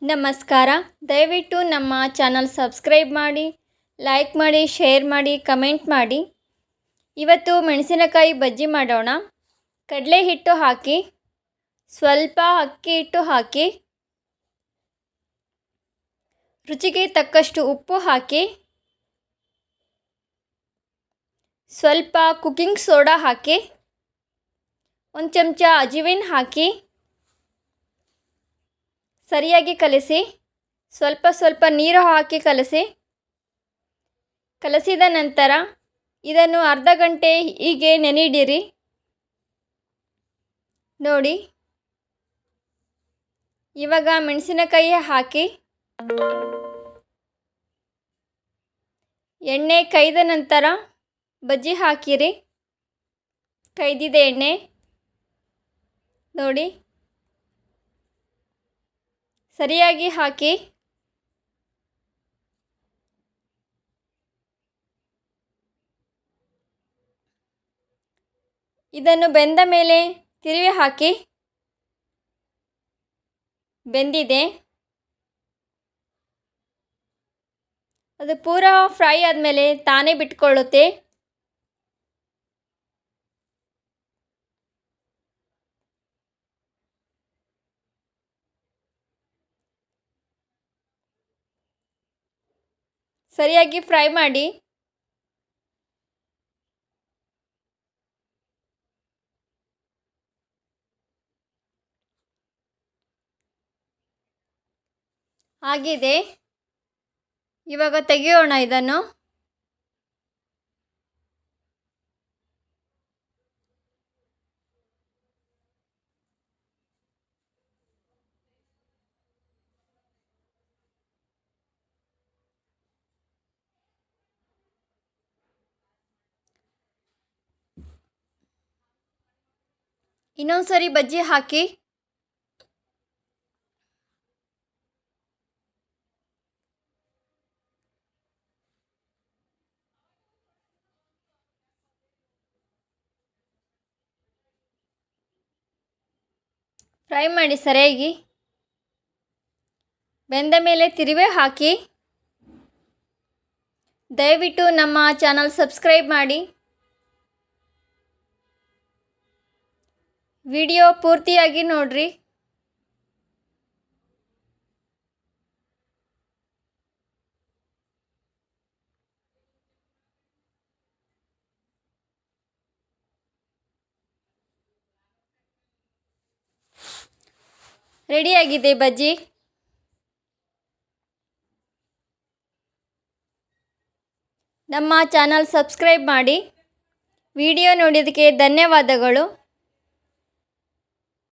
ನಮಸ್ಕಾರ. ದಯವಿಟ್ಟು ನಮ್ಮ ಚಾನಲ್ ಸಬ್ಸ್ಕ್ರೈಬ್ ಮಾಡಿ, ಲೈಕ್ ಮಾಡಿ, ಶೇರ್ ಮಾಡಿ, ಕಮೆಂಟ್ ಮಾಡಿ. ಇವತ್ತು ಮೆಣಸಿನಕಾಯಿ ಬಜ್ಜಿ ಮಾಡೋಣ. ಕಡಲೆ ಹಿಟ್ಟು ಹಾಕಿ, ಸ್ವಲ್ಪ ಅಕ್ಕಿ ಹಿಟ್ಟು ಹಾಕಿ, ರುಚಿಗೆ ತಕ್ಕಷ್ಟು ಉಪ್ಪು ಹಾಕಿ, ಸ್ವಲ್ಪ ಕುಕ್ಕಿಂಗ್ ಸೋಡಾ ಹಾಕಿ, ಒಂದು ಚಮಚ ಅಜಿವಿನ ಹಾಕಿ ಸರಿಯಾಗಿ ಕಲಸಿ. ಸ್ವಲ್ಪ ಸ್ವಲ್ಪ ನೀರು ಹಾಕಿ ಕಲಸಿದ ನಂತರ ಇದನ್ನು ಅರ್ಧ ಗಂಟೆ ಹೀಗೆ ನೆನೆಯಿಡಿರಿ. ನೋಡಿ, ಇವಾಗ ಮೆಣಸಿನಕಾಯಿ ಹಾಕಿ ಎಣ್ಣೆ ಕೈದ ನಂತರ ಬಜ್ಜಿ ಹಾಕಿರಿ. ಕೈದಿದೆ ಎಣ್ಣೆ ನೋಡಿ, ಸರಿಯಾಗಿ ಹಾಕಿ ಇದನ್ನು ಬೆಂದ ಮೇಲೆ ತಿರುವಿ ಹಾಕಿ. ಬೆಂದಿದೆ. ಅದು ಪೂರಾ ಫ್ರೈ ಆದಮೇಲೆ ತಾನೇ ಬಿಟ್ಕೊಳ್ಳುತ್ತೆ. ಸರಿಯಾಗಿ ಫ್ರೈ ಮಾಡಿ. ಆಗಿದೆ, ಇವಾಗ ತೆಗೆಯೋಣ ಇದನ್ನು. ಇನ್ನೊಂದ್ಸರಿ ಬಜ್ಜಿ ಹಾಕಿ. ಫ್ರೈ ಮಾಡಿ ಸರಿಯಾಗಿ. ಬೆಂದ ಮೇಲೆ ತಿರುವೆ ಹಾಕಿ. ದಯವಿಟ್ಟು ನಮ್ಮ ಚಾನಲ್ ಸಬ್ಸ್ಕ್ರೈಬ್ ಮಾಡಿ. ವಿಡಿಯೋ ಪೂರ್ತಿಯಾಗಿ ನೋಡ್ರಿ. ರೆಡಿಯಾಗಿದೆ ಬಜ್ಜಿ. ನಮ್ಮ ಚಾನಲ್ ಸಬ್ಸ್ಕ್ರೈಬ್ ಮಾಡಿ. ವಿಡಿಯೋ ನೋಡಿದ್ದಕ್ಕೆ ಧನ್ಯವಾದಗಳು.